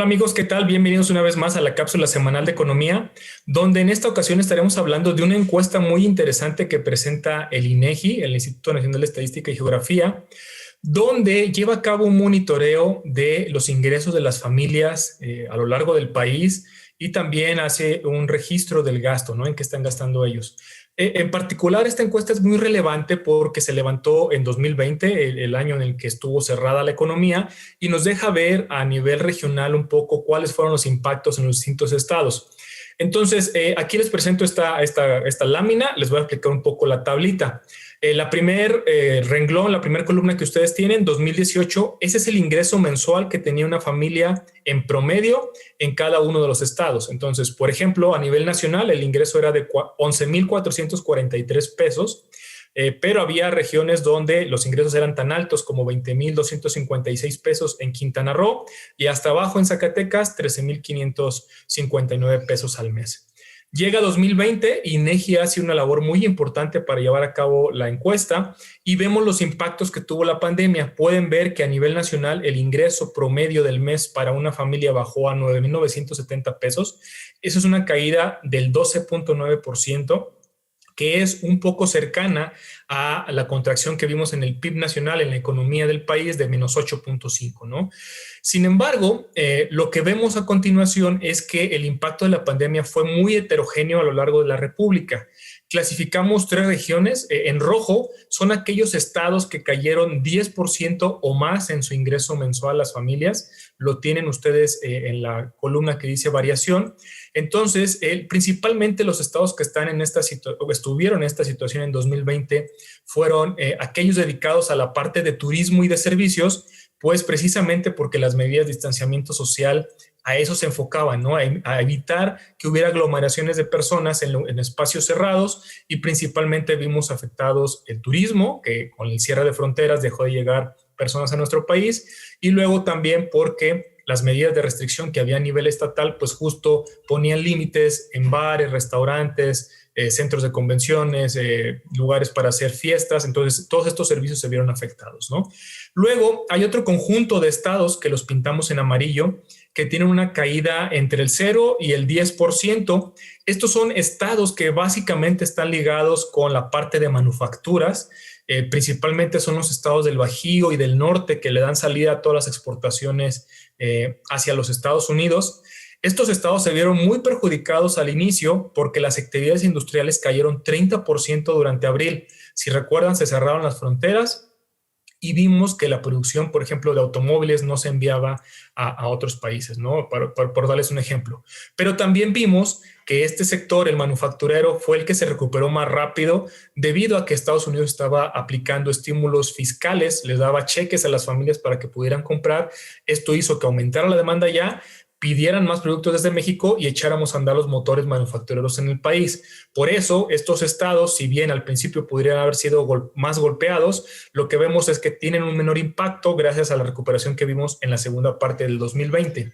amigos, ¿qué tal? Bienvenidos una vez más a la cápsula semanal de economía, donde en esta ocasión estaremos hablando de una encuesta muy interesante que presenta el INEGI, el Instituto Nacional de Estadística y Geografía, donde lleva a cabo un monitoreo de los ingresos de las familias a lo largo del país y también hace un registro del gasto, ¿no? En qué están gastando ellos. En particular, esta encuesta es muy relevante porque se levantó en 2020, el año en el que estuvo cerrada la economía, y nos deja ver a nivel regional un poco cuáles fueron los impactos en los distintos estados. Entonces, aquí les presento esta lámina, les voy a explicar un poco la tablita. La primer renglón, la primera columna que ustedes tienen, 2018, ese es el ingreso mensual que tenía una familia en promedio en cada uno de los estados. Entonces, por ejemplo, a nivel nacional, el ingreso era de 11,443 pesos, pero había regiones donde los ingresos eran tan altos como 20,256 pesos en Quintana Roo y hasta abajo en Zacatecas, 13,559 pesos al mes. Llega 2020, INEGI hace una labor muy importante para llevar a cabo la encuesta y vemos los impactos que tuvo la pandemia. Pueden ver que a nivel nacional el ingreso promedio del mes para una familia bajó a 9,970 pesos. Eso es una caída del 12,9%, que es un poco cercana a la contracción que vimos en el PIB nacional, en la economía del país, de menos 8,5, ¿no? Sin embargo, lo que vemos a continuación es que el impacto de la pandemia fue muy heterogéneo a lo largo de la República. Clasificamos 3 regiones. En rojo son aquellos estados que cayeron 10% o más en su ingreso mensual las familias. Lo tienen ustedes en la columna que dice variación. Entonces, principalmente los estados que están en estuvieron en esta situación en 2020 fueron aquellos dedicados a la parte de turismo y de servicios, pues precisamente porque las medidas de distanciamiento social a eso se enfocaban, ¿no? A evitar que hubiera aglomeraciones de personas en espacios cerrados, y principalmente vimos afectados el turismo, que con el cierre de fronteras dejó de llegar personas a nuestro país, y luego también porque las medidas de restricción que había a nivel estatal, pues justo ponían límites en bares, restaurantes, centros de convenciones, lugares para hacer fiestas. Entonces todos estos servicios se vieron afectados, ¿no? Luego hay otro conjunto de estados que los pintamos en amarillo, que tienen una caída entre el 0 y el 10%. Estos son estados que básicamente están ligados con la parte de manufacturas. Principalmente son los estados del Bajío y del norte, que le dan salida a todas las exportaciones hacia los Estados Unidos. Estos estados se vieron muy perjudicados al inicio porque las actividades industriales cayeron 30% durante abril. Si recuerdan, se cerraron las fronteras y vimos que la producción, por ejemplo, de automóviles no se enviaba a otros países, ¿no? Por darles un ejemplo. Pero también vimos que este sector, el manufacturero, fue el que se recuperó más rápido debido a que Estados Unidos estaba aplicando estímulos fiscales, les daba cheques a las familias para que pudieran comprar. Esto hizo que aumentara la demanda ya, pidieran más productos desde México y echáramos a andar los motores manufactureros en el país. Por eso, estos estados, si bien al principio podrían haber sido más golpeados, lo que vemos es que tienen un menor impacto gracias a la recuperación que vimos en la segunda parte del 2020.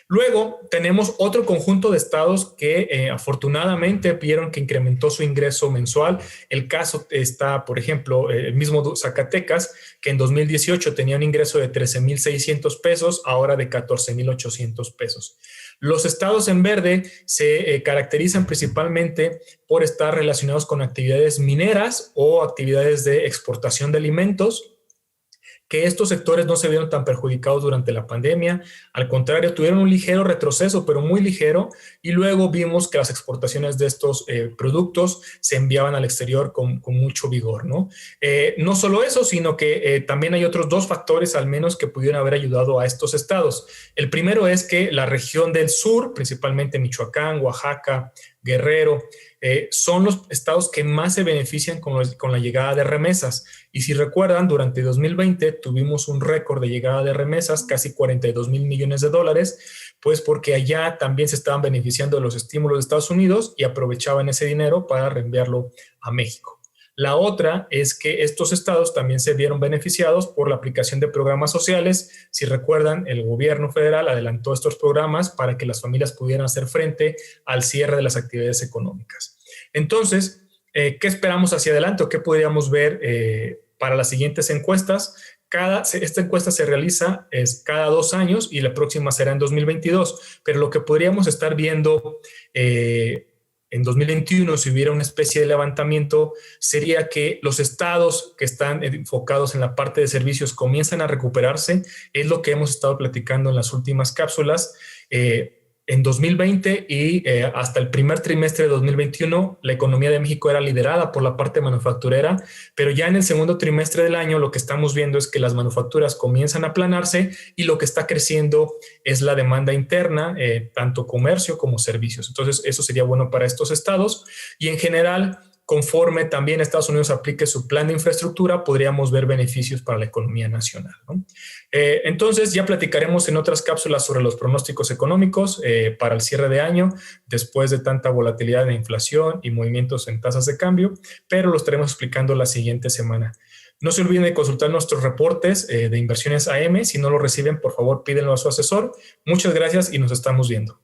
Luego tenemos otro conjunto de estados que afortunadamente vieron que incrementó su ingreso mensual. El caso está, por ejemplo, el mismo Zacatecas, que en 2018 tenía un ingreso de 13,600 pesos, ahora de 14,800 pesos. Los estados en verde se caracterizan principalmente por estar relacionados con actividades mineras o actividades de exportación de alimentos, que estos sectores no se vieron tan perjudicados durante la pandemia. Al contrario, tuvieron un ligero retroceso, pero muy ligero, y luego vimos que las exportaciones de estos productos se enviaban al exterior con mucho vigor, ¿no? No solo eso, sino que también hay otros 2 factores al menos que pudieron haber ayudado a estos estados. El primero es que la región del sur, principalmente Michoacán, Oaxaca, Guerrero, son los estados que más se benefician con la llegada de remesas. Y si recuerdan, durante 2020 tuvimos un récord de llegada de remesas, casi 42,000 millones de dólares, pues porque allá también se estaban beneficiando de los estímulos de Estados Unidos y aprovechaban ese dinero para reenviarlo a México. La otra es que estos estados también se vieron beneficiados por la aplicación de programas sociales. Si recuerdan, el gobierno federal adelantó estos programas para que las familias pudieran hacer frente al cierre de las actividades económicas. Entonces, ¿qué esperamos hacia adelante o qué podríamos ver para las siguientes encuestas? esta encuesta se realiza cada 2 años y la próxima será en 2022, pero lo que podríamos estar viendo en 2021, si hubiera una especie de levantamiento, sería que los estados que están enfocados en la parte de servicios comienzan a recuperarse. Es lo que hemos estado platicando en las últimas cápsulas. En 2020 y hasta el primer trimestre de 2021, la economía de México era liderada por la parte manufacturera, pero ya en el segundo trimestre del año lo que estamos viendo es que las manufacturas comienzan a aplanarse y lo que está creciendo es la demanda interna, tanto comercio como servicios. Entonces, eso sería bueno para estos estados y en general, conforme también Estados Unidos aplique su plan de infraestructura, podríamos ver beneficios para la economía nacional, ¿no? Entonces, ya platicaremos en otras cápsulas sobre los pronósticos económicos para el cierre de año, después de tanta volatilidad de inflación y movimientos en tasas de cambio, pero lo estaremos explicando la siguiente semana. No se olviden de consultar nuestros reportes de Inversiones AM. Si no lo reciben, por favor, pídenlo a su asesor. Muchas gracias y nos estamos viendo.